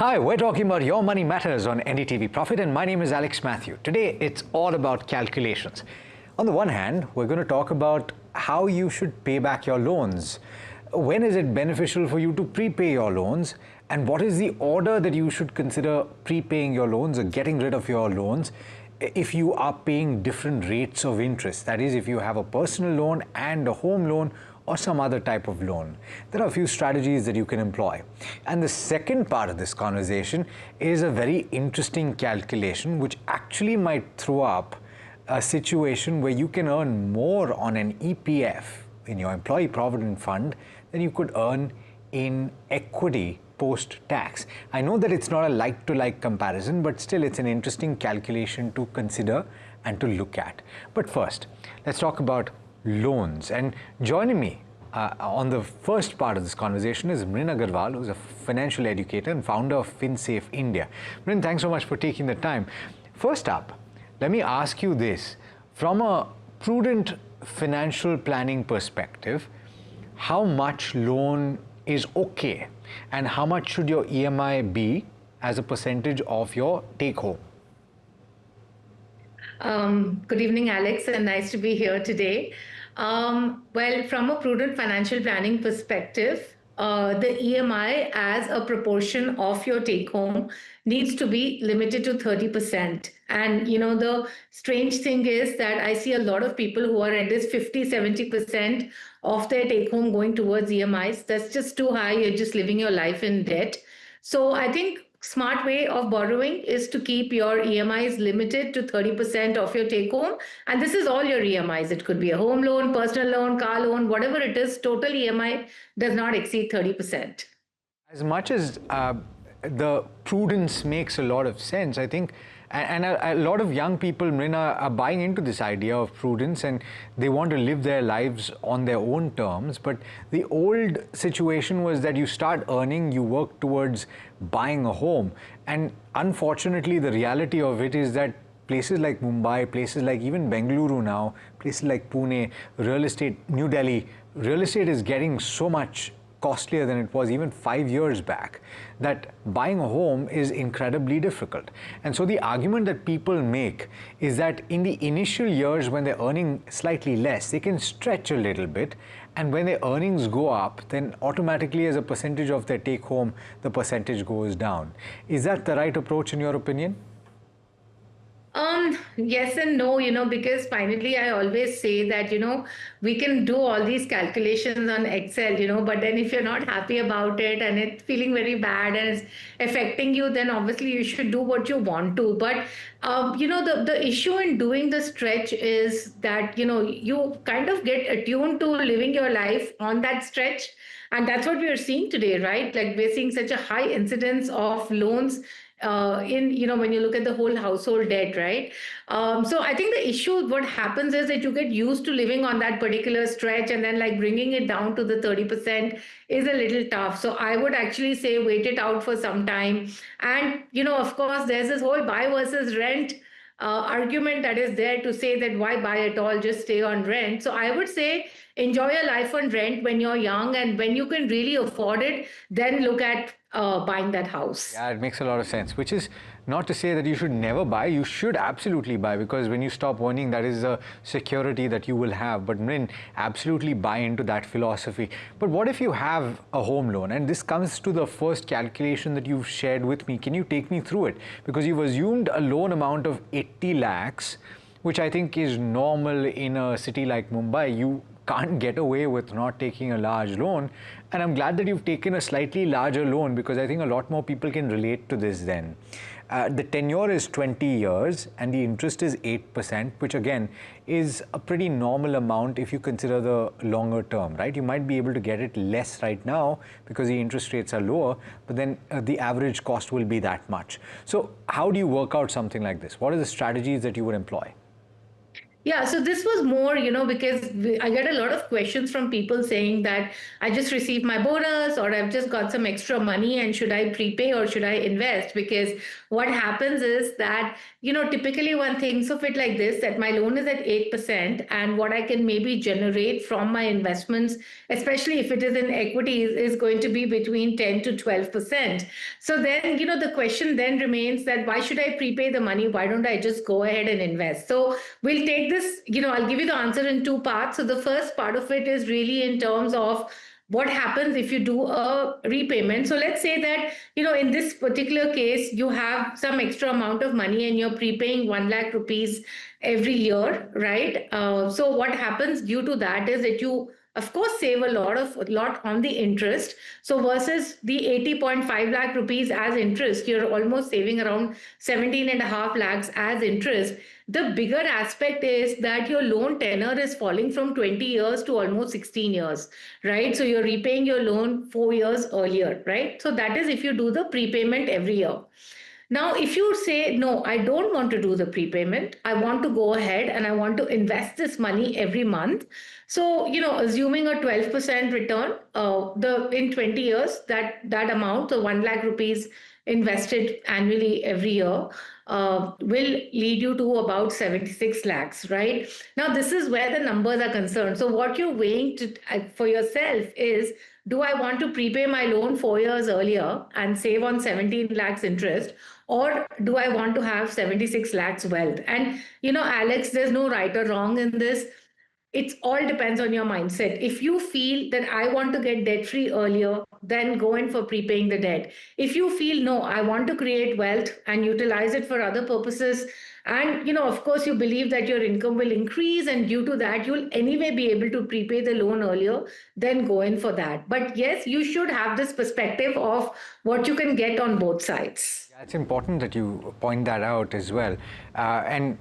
Hi, we're talking about Your Money Matters on NDTV Profit, and my name is Alex Matthew. Today, it's all about calculations. On the one hand, we're going to talk about how you should pay back your loans. When is it beneficial for you to prepay your loans? And what is the order that you should consider prepaying your loans or getting rid of your loans if you are paying different rates of interest? That is, if you have a personal loan and a home loan, or some other type of loan. There are a few strategies that you can employ. And the second part of this conversation is a very interesting calculation which actually might throw up a situation where you can earn more on an EPF in your Employee Provident Fund than you could earn in equity post-tax. I know that it's not a like-to-like comparison, but still it's an interesting calculation to consider and to look at. But first, let's talk about loans. And joining me on the first part of this conversation is Mrin Agarwal, who's a financial educator and founder of FinSafe India. Mrin, thanks so much for taking the time. First up, let me ask you this. From a prudent financial planning perspective, how much loan is okay? And how much should your EMI be as a percentage of your take-home? Good evening, Alex, and nice to be here today. Well, from a prudent financial planning perspective, the EMI as a proportion of your take home needs to be limited to 30%. And, the strange thing is that I see a lot of people who are at this 50, 70% of their take home going towards EMIs. That's just too high. You're just living your life in debt. So I think smart way of borrowing is to keep your EMIs limited to 30% of your take home. And this is all your EMIs. It could be a home loan, personal loan, car loan, whatever it is, total EMI does not exceed 30%. As much as the prudence makes a lot of sense, I think, and a lot of young people, Mrin, are buying into this idea of prudence, and they want to live their lives on their own terms. But the old situation was that you start earning, you work towards buying a home. And unfortunately, the reality of it is that places like Mumbai, places like even Bengaluru now, places like Pune, real estate, New Delhi, real estate is getting so much costlier than it was even 5 years back, that buying a home is incredibly difficult. And so the argument that people make is that in the initial years when they're earning slightly less, they can stretch a little bit, and when their earnings go up, then automatically as a percentage of their take home, the percentage goes down. Is that the right approach in your opinion? Yes and no, because finally I always say that, we can do all these calculations on Excel, but then if you're not happy about it and it's feeling very bad and it's affecting you, then obviously you should do what you want to. But, the issue in doing the stretch is that, you kind of get attuned to living your life on that stretch. And that's what we are seeing today, right? Like we're seeing such a high incidence of loans when you look at the whole household debt, right? So I think the issue, what happens is that you get used to living on that particular stretch, and then like bringing it down to the 30% is a little tough. So I would actually say wait it out for some time. And, of course, there's this whole buy versus rent argument that is there to say that why buy at all, just stay on rent. So I would say enjoy your life on rent when you're young, and when you can really afford it, then look at buying that house. Yeah, it makes a lot of sense, which is not to say that you should never buy. You should absolutely buy, because when you stop earning, that is a security that you will have. But Mrin, absolutely buy into that philosophy. But what if you have a home loan? And this comes to the first calculation that you've shared with me. Can you take me through it? Because you've assumed a loan amount of 80 lakhs, which I think is normal in a city like Mumbai. You can't get away with not taking a large loan. And I'm glad that you've taken a slightly larger loan, because I think a lot more people can relate to this then. The tenure is 20 years and the interest is 8%, which again is a pretty normal amount if you consider the longer term, right? You might be able to get it less right now because the interest rates are lower, but then the average cost will be that much. So how do you work out something like this? What are the strategies that you would employ? Yeah, so this was more, because I get a lot of questions from people saying that I just received my bonus or I've just got some extra money and should I prepay or should I invest? Because what happens is that, typically one thinks of it like this, that my loan is at 8% and what I can maybe generate from my investments, especially if it is in equities, is going to be between 10 to 12%. So then, the question then remains that why should I prepay the money? Why don't I just go ahead and invest? So we'll take this, I'll give you the answer in two parts. So the first part of it is really in terms of what happens if you do a repayment. So let's say that, in this particular case, you have some extra amount of money and you're prepaying 1 lakh rupees every year, right? So what happens due to that is that you of course save a lot on the interest. So versus the 80.5 lakh rupees as interest, you're almost saving around 17 and a half lakhs as interest. The bigger aspect is that your loan tenor is falling from 20 years to almost 16 years, right? So you're repaying your loan 4 years earlier, right? So that is if you do the prepayment every year. Now, if you say, no, I don't want to do the prepayment, I want to go ahead and I want to invest this money every month. So, assuming a 12% return, the in 20 years, that amount, the 1 lakh rupees invested annually every year, will lead you to about 76 lakhs, right? Now, this is where the numbers are concerned. So, what you're weighing for yourself is, do I want to prepay my loan 4 years earlier and save on 17 lakhs interest? Or do I want to have 76 lakhs wealth? And, Alex, there's no right or wrong in this. It all depends on your mindset. If you feel that I want to get debt free earlier, then go in for prepaying the debt. If you feel no, I want to create wealth and utilize it for other purposes, and of course you believe that your income will increase and due to that you'll anyway be able to prepay the loan earlier, then go in for that. But yes, you should have this perspective of what you can get on both sides. Yeah, it's important that you point that out as well. And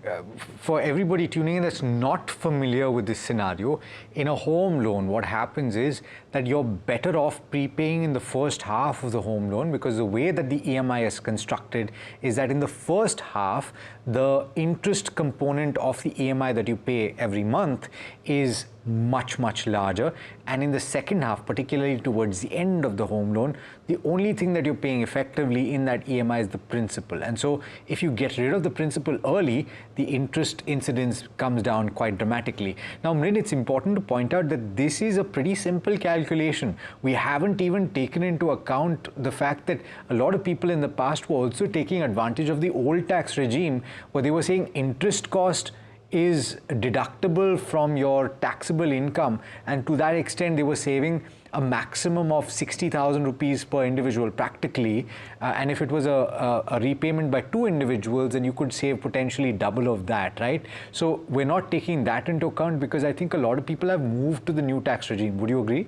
for everybody tuning in that's not familiar with this scenario, in a home loan, what happens is that you're better off prepaying in the first half of the home loan, because the way that the EMI is constructed is that in the first half, the interest component of the EMI that you pay every month is much larger, and in the second half, particularly towards the end of the home loan, the only thing that you're paying effectively in that EMI is the principal. And so if you get rid of the principal early, the interest incidence comes down quite dramatically. Now, Mrin, it's important to point out that this is a pretty simple calculation. We haven't even taken into account the fact that a lot of people in the past were also taking advantage of the old tax regime, where they were saying interest cost is deductible from your taxable income, and to that extent they were saving a maximum of 60,000 rupees per individual practically, and if it was a repayment by two individuals, then you could save potentially double of that, right? So we're not taking that into account because I think a lot of people have moved to the new tax regime. Would you agree?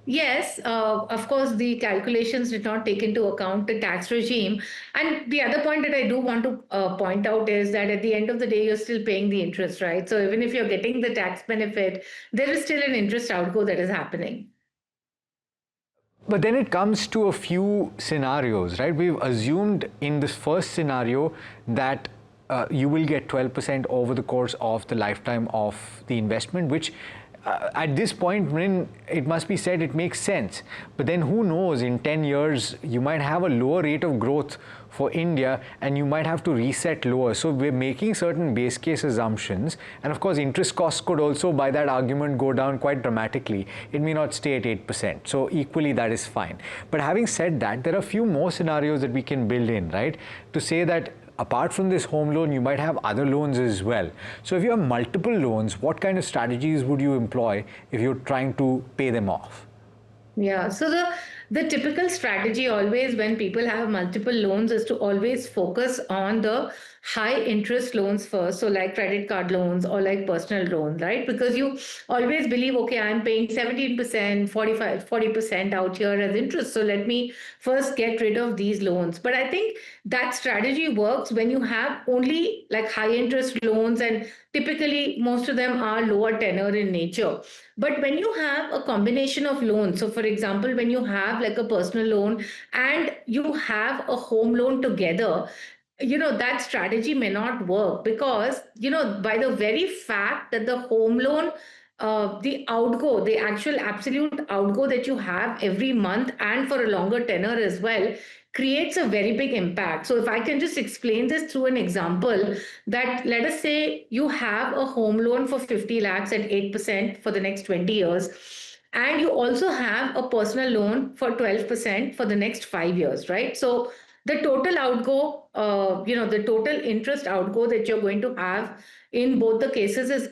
Yes, of course, the calculations did not take into account the tax regime. And the other point that I do want to point out is that at the end of the day, you're still paying the interest, right? So even if you're getting the tax benefit, there is still an interest outgo that is happening. But then it comes to a few scenarios, right? We've assumed in this first scenario that you will get 12% over the course of the lifetime of the investment, which at this point, Mrin, it must be said, it makes sense. But then who knows, in 10 years, you might have a lower rate of growth for India and you might have to reset lower. So we're making certain base case assumptions. And of course, interest costs could also, by that argument, go down quite dramatically. It may not stay at 8%. So equally, that is fine. But having said that, there are a few more scenarios that we can build in, right? To say that apart from this home loan, you might have other loans as well. So if you have multiple loans, what kind of strategies would you employ if you're trying to pay them off? Yeah, so the typical strategy always when people have multiple loans is to always focus on the high interest loans first. So like credit card loans or like personal loans, right? Because you always believe, okay, I'm paying 17%, 40% out here as interest. So let me first get rid of these loans. But I think that strategy works when you have only like high interest loans, and typically most of them are lower tenor in nature. But when you have a combination of loans, so for example, when you have like a personal loan and you have a home loan together, that strategy may not work because, by the very fact that the home loan, the actual absolute outgo that you have every month and for a longer tenor as well, creates a very big impact. So if I can just explain this through an example, that let us say you have a home loan for 50 lakhs at 8% for the next 20 years, and you also have a personal loan for 12% for the next 5 years, right? So the total outgo, the total interest outgo that you're going to have in both the cases is,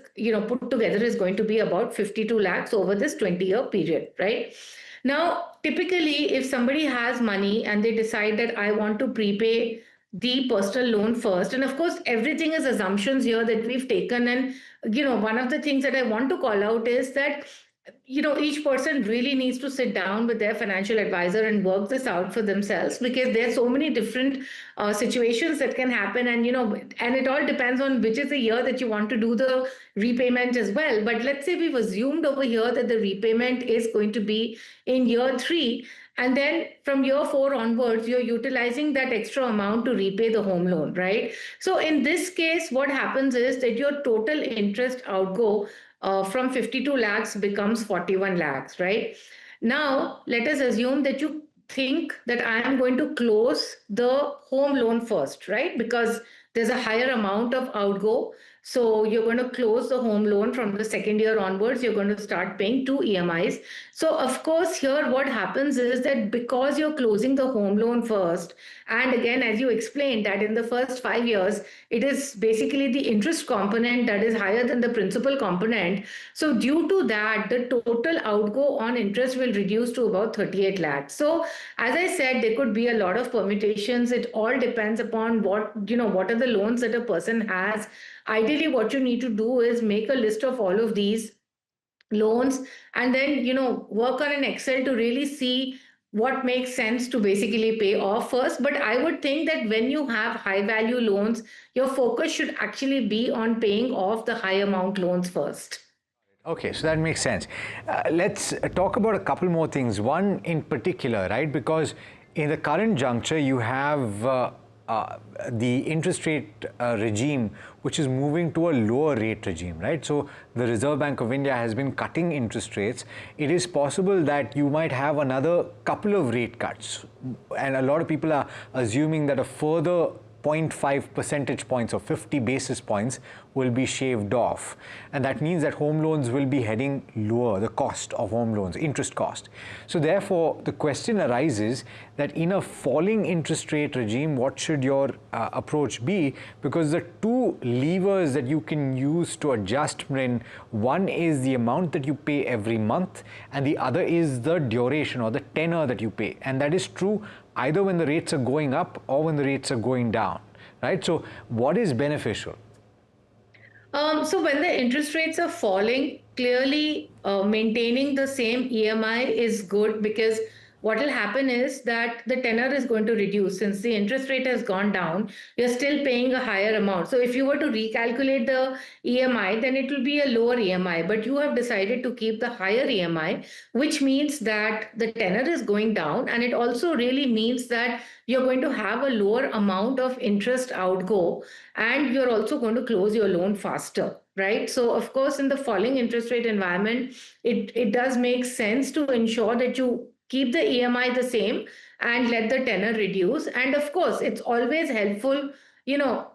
put together is going to be about 52 lakhs over this 20-year period, right? Now, typically, if somebody has money and they decide that I want to prepay the personal loan first, and of course, everything is assumptions here that we've taken. And, one of the things that I want to call out is that each person really needs to sit down with their financial advisor and work this out for themselves, because there are so many different situations that can happen. And and it all depends on which is the year that you want to do the repayment as well. But let's say we've assumed over here that the repayment is going to be in year 3, and then from year 4 onwards you're utilizing that extra amount to repay the home loan, right? So in this case, what happens is that your total interest outgo from 52 lakhs becomes 41 lakhs, right? Now, let us assume that you think that I am going to close the home loan first, right? Because there's a higher amount of outgo. So you're going to close the home loan from the second year onwards. You're going to start paying 2 EMIs. So of course, here what happens is that because you're closing the home loan first, and again, as you explained, that in the first 5 years, it is basically the interest component that is higher than the principal component. So due to that, the total outgo on interest will reduce to about 38 lakhs. So as I said, there could be a lot of permutations. It all depends upon what are the loans that a person has. Ideally, what you need to do is make a list of all of these loans, and then work on an Excel to really see what makes sense to basically pay off first. But I would think that when you have high value loans, your focus should actually be on paying off the high amount loans first. Okay, so that makes sense. Let's talk about a couple more things. One in particular, right? Because in the current juncture, you have the interest rate regime, which is moving to a lower rate regime, right? So the Reserve Bank of India has been cutting interest rates. It is possible that you might have another couple of rate cuts. And a lot of people are assuming that a further 0.5 percentage points or 50 basis points will be shaved off. And that means that home loans will be heading lower, the cost of home loans, interest cost. So therefore, the question arises that in a falling interest rate regime, what should your approach be? Because the two levers that you can use to adjust, Mrin, one is the amount that you pay every month, and the other is the duration or the tenor that you pay. And that is true either when the rates are going up or when the rates are going down, right? So what is beneficial? So when the interest rates are falling, clearly maintaining the same EMI is good, because what will happen is that the tenor is going to reduce. Since the interest rate has gone down, you're still paying a higher amount. So if you were to recalculate the EMI, then it will be a lower EMI, but you have decided to keep the higher EMI, which means that the tenor is going down. And it also really means that you're going to have a lower amount of interest outgo, and you're also going to close your loan faster, right? So of course, in the falling interest rate environment, it does make sense to ensure that you keep the EMI the same and let the tenor reduce. And of course, it's always helpful,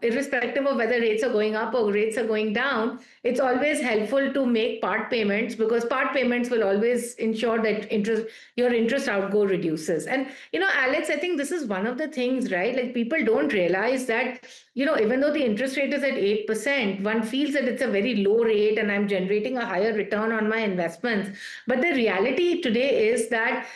irrespective of whether rates are going up or rates are going down, it's always helpful to make part payments, because part payments will always ensure that your interest outgo reduces. And, Alex, I think this is one of the things, right? Like, people don't realize that, even though the interest rate is at 8%, one feels that it's a very low rate and I'm generating a higher return on my investments. But the reality today is that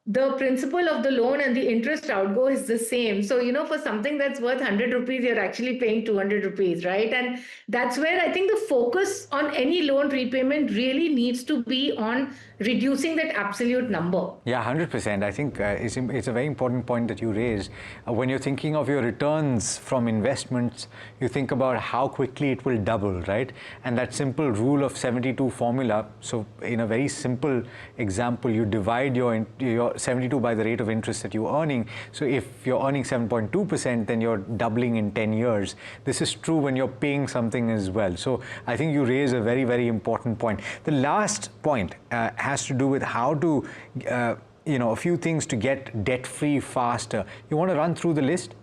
the principal of the loan and the interest outgo is the same. So, for something that's worth 100 rupees, you're actually paying 200 rupees, right? And that's where I think the focus on any loan repayment really needs to be on reducing that absolute number. Yeah, 100%. I think it's a very important point that you raised. When you're thinking of your returns from investments, you think about how quickly it will double, right? And that simple rule of 72 formula. So in a very simple example, you divide your 72 by the rate of interest that you're earning. So if you're earning 7.2%, then you're doubling in 10 years. This is true when you're paying something as well. So I think you raise a very, very important point. The last point has to do with how to, a few things to get debt-free faster. You want to run through the list?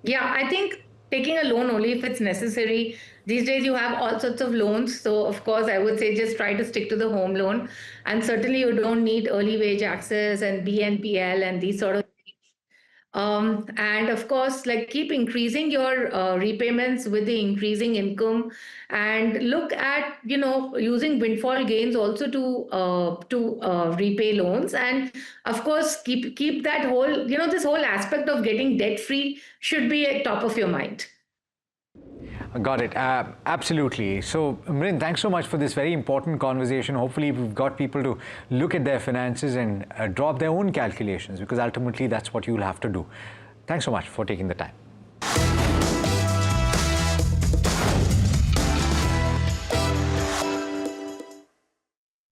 Yeah, I think taking a loan only if it's necessary. These days you have all sorts of loans. So of course, I would say just try to stick to the home loan. And certainly you don't need early wage access and BNPL and these sort of things. And of course, like keep increasing your repayments with the increasing income, and look at using windfall gains also to repay loans. And of course, keep that whole this whole aspect of getting debt free should be at top of your mind. Got it. Absolutely. So, Mrin, thanks so much for this very important conversation. Hopefully, we've got people to look at their finances and drop their own calculations, because ultimately that's what you'll have to do. Thanks so much for taking the time.